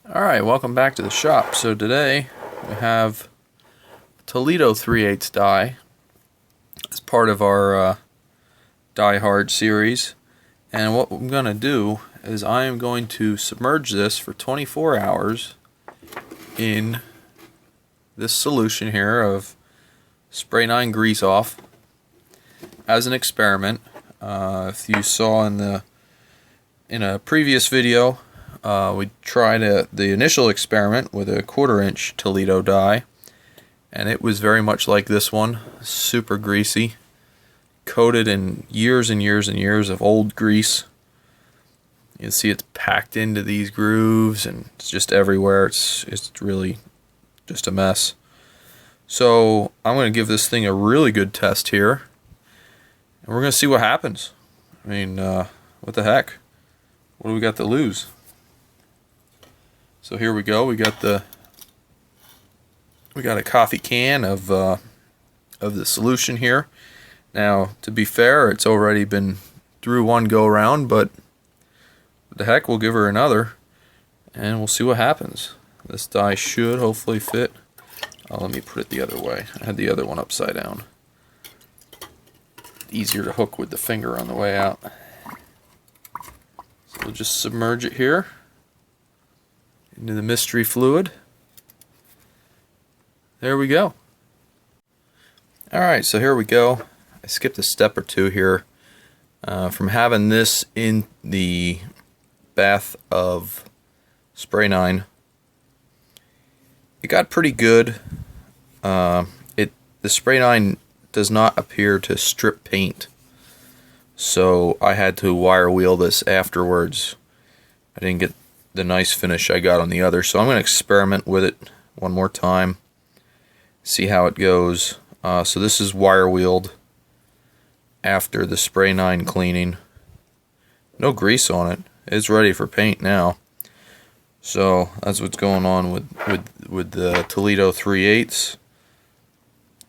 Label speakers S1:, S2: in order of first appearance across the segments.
S1: Alright, welcome back to the shop. So today we have Toledo 3/8 die as part of our Die Hard series. And what I'm going to do is I am going to submerge this for 24 hours in this solution here of spray 9 grease off as an experiment. If you saw in a previous video, we tried the initial experiment with a 1/4 inch Toledo die, and it was very much like this one, super greasy, coated in years and years and years of old grease. You can see it's packed into these grooves and it's just everywhere. It's really just a mess. So I'm going to give this thing a really good test here, and we're going to see what happens. I mean, what the heck? What do we got to lose? So here we go. We got a coffee can of the solution here. Now, to be fair, it's already been through one go around, but what the heck, we'll give her another and we'll see what happens. This die should hopefully fit. Let me put it the other way. I had the other one upside down. Easier to hook with the finger on the way out. So we'll just submerge it here into the mystery fluid. There we go. Alright, so here we go. I skipped a step or two here. From having this in the bath of spray 9, it got pretty good. The spray 9 does not appear to strip paint, so I had to wire wheel this afterwards. I didn't get the nice finish I got on the other, so I'm going to experiment with it one more time, see how it goes. So this is wire wheeled after the spray 9 cleaning. No grease on it. It's ready for paint now. So that's what's going on with the Toledo 3/8.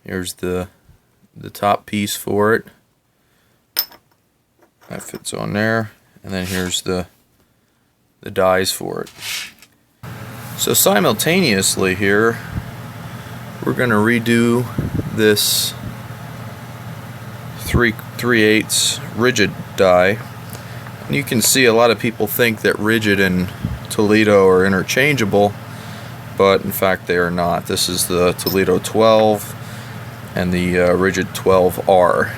S1: Here's the top piece for it. That fits on there, and then here's the dies for it. So simultaneously here, we're going to redo this 3/8 Ridgid die. And you can see a lot of people think that Ridgid and Toledo are interchangeable, but in fact they are not. This is the Toledo 12 and the Ridgid 12R.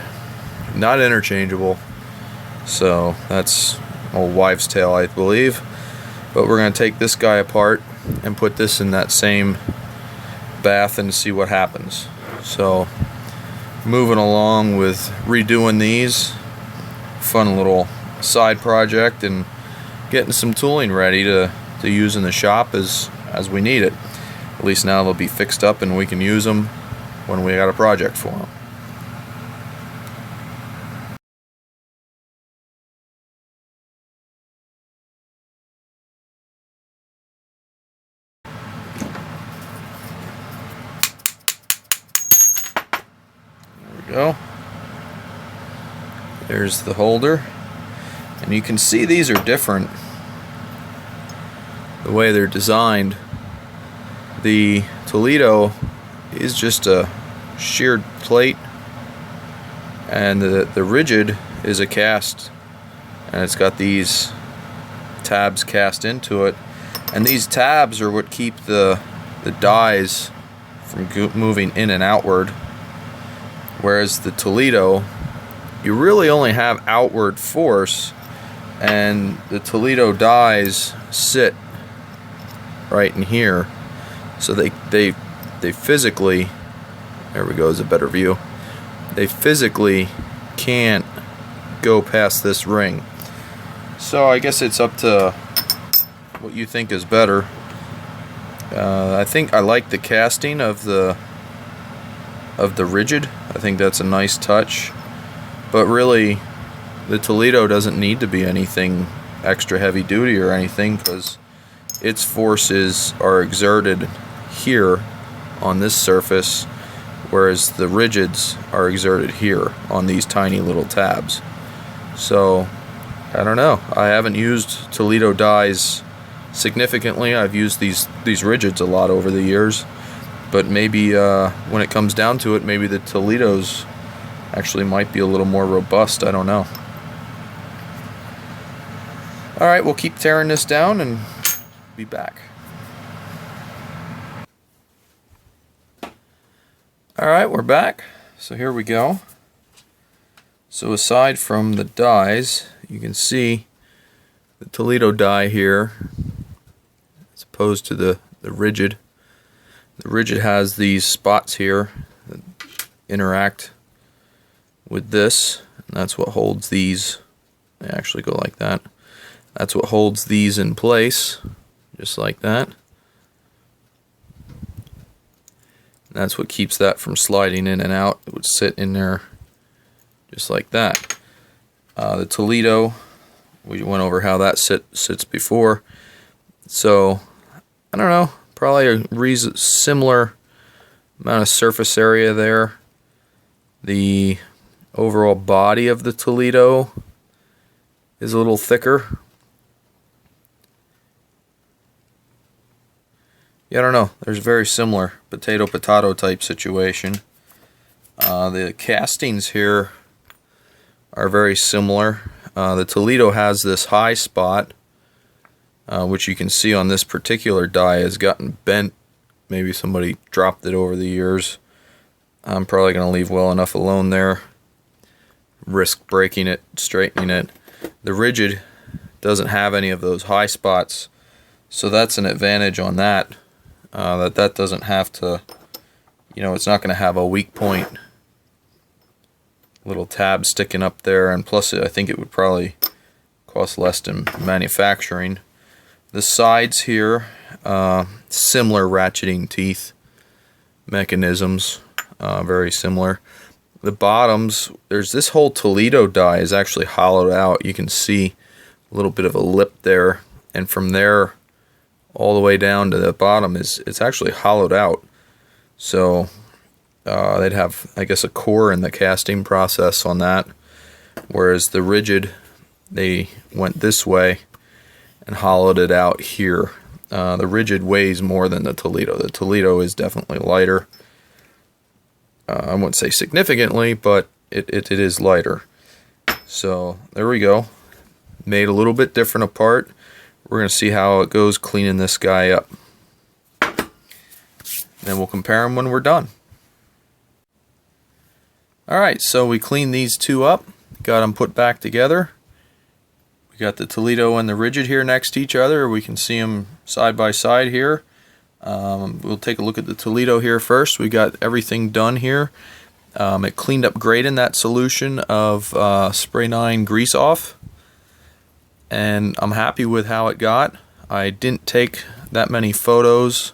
S1: Not interchangeable, so that's old wives' tale, I believe. But we're going to take this guy apart and put this in that same bath and see what happens. So moving along with redoing these, fun little side project, and getting some tooling ready to use in the shop as we need it. At least now they'll be fixed up and we can use them when we got a project for them. Go. There's the holder, and you can see these are different the way they're designed. The Toledo is just a sheared plate, and the Ridgid is a cast, and it's got these tabs cast into it, and these tabs are what keep the dies from moving in and outward. Whereas the Toledo, you really only have outward force, and the Toledo dies sit right in here, so they physically, there we go, is a better view, they physically can't go past this ring. So I guess it's up to what you think is better. I think I like the casting of the Ridgid. I think that's a nice touch, but really the Toledo doesn't need to be anything extra heavy duty or anything, because its forces are exerted here on this surface, whereas the Ridgids are exerted here on these tiny little tabs. So I don't know, I haven't used Toledo dies significantly. I've used these Ridgids a lot over the years, but maybe when it comes down to it, maybe the Toledos actually might be a little more robust. I don't know. Alright, we'll keep tearing this down and be back. Alright, we're back. So here we go. So aside from the dies, you can see the Toledo die here as opposed to the Ridgid. The Ridgid has these spots here that interact with this, and that's what holds these. They actually go like that. That's what holds these in place, just like that. And that's what keeps that from sliding in and out. It would sit in there just like that. The Toledo, we went over how that sits before. So, I don't know, probably a similar amount of surface area there. The overall body of the Toledo is a little thicker. Yeah, I don't know. There's a very similar potato type situation. The castings here are very similar. The Toledo has this high spot, which you can see on this particular die has gotten bent. Maybe somebody dropped it over the years. I'm probably going to leave well enough alone there. Risk breaking it, straightening it. The Ridgid doesn't have any of those high spots, so that's an advantage on that. That doesn't have to, it's not going to have a weak point little tab sticking up there, and plus I think it would probably cost less than manufacturing. The sides here, similar ratcheting teeth mechanisms, very similar. The bottoms, there's this whole Toledo die is actually hollowed out. You can see a little bit of a lip there, and from there all the way down to the bottom it's actually hollowed out. So they'd have, I guess, a core in the casting process on that, whereas the Ridgid, they went this way and hollowed it out here. The Ridgid weighs more than the Toledo. The Toledo is definitely lighter. I wouldn't say significantly, but it is lighter. So there we go. Made a little bit different apart. We're going to see how it goes cleaning this guy up. Then we'll compare them when we're done. Alright, so we cleaned these two up, got them put back together. We got the Toledo and the Ridgid here next to each other. We can see them side by side here. We'll take a look at the Toledo here first. We got everything done here. It cleaned up great in that solution of Spray 9 grease off, and I'm happy with how it got. I didn't take that many photos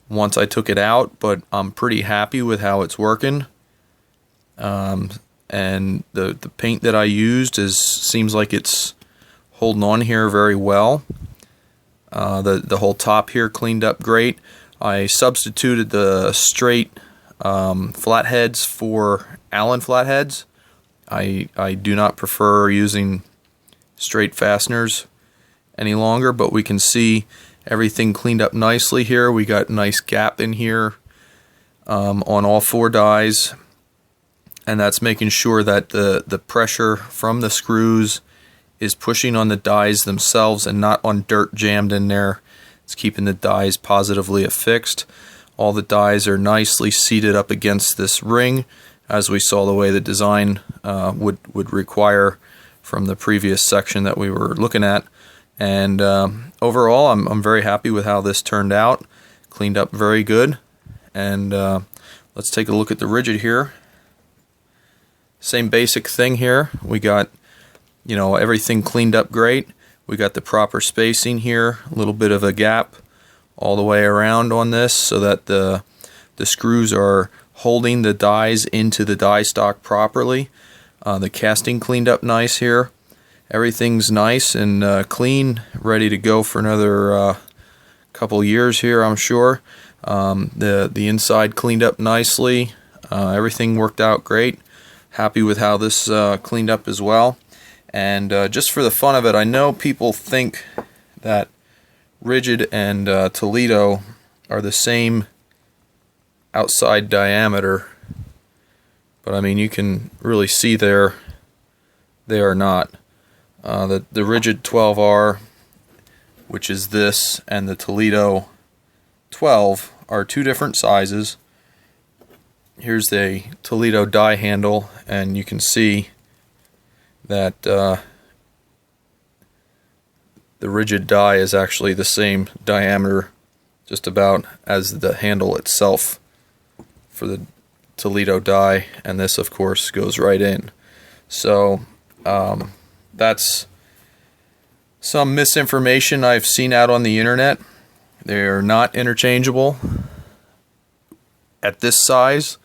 S1: once I took it out, but I'm pretty happy with how it's working. And the paint that I used seems like it's holding on here very well. The whole top here cleaned up great. I substituted the straight flatheads for Allen flatheads. I do not prefer using straight fasteners any longer, but we can see everything cleaned up nicely here. We got a nice gap in here on all four dies, and that's making sure that the pressure from the screws is pushing on the dies themselves and not on dirt jammed in there. It's keeping the dies positively affixed. All the dies are nicely seated up against this ring, as we saw the way the design would require from the previous section that we were looking at. And overall, I'm very happy with how this turned out. Cleaned up very good. And let's take a look at the Ridgid here. Same basic thing here. We got, everything cleaned up great. We got the proper spacing here, a little bit of a gap all the way around on this so that the screws are holding the dies into the die stock properly. The casting cleaned up nice here. Everything's nice and clean, ready to go for another couple years here, I'm sure. The inside cleaned up nicely. Everything worked out great. Happy with how this cleaned up as well. And just for the fun of it, I know people think that Ridgid and Toledo are the same outside diameter, but I mean, you can really see they are not. The Ridgid 12R, which is this, and the Toledo 12 are two different sizes. Here's the Toledo die handle, and you can see that the Ridgid die is actually the same diameter just about as the handle itself for the Toledo die, and this of course goes right in. So that's some misinformation I've seen out on the internet. They're not interchangeable at this size.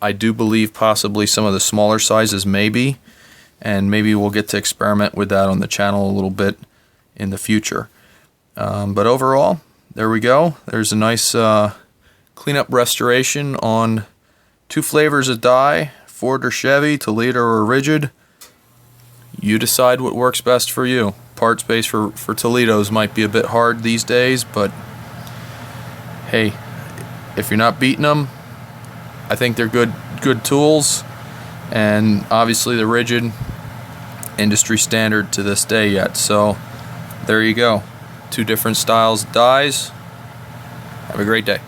S1: I do believe possibly some of the smaller sizes may be, and maybe we'll get to experiment with that on the channel a little bit in the future. But overall, there we go. There's a nice cleanup restoration on two flavors of die, Ford or Chevy, Toledo or Ridgid. You decide what works best for you. Part space for Toledos might be a bit hard these days, but hey, if you're not beating them, I think they're good tools, and obviously the Ridgid, industry standard to this day yet. So there you go, two different styles of dies. Have a great day.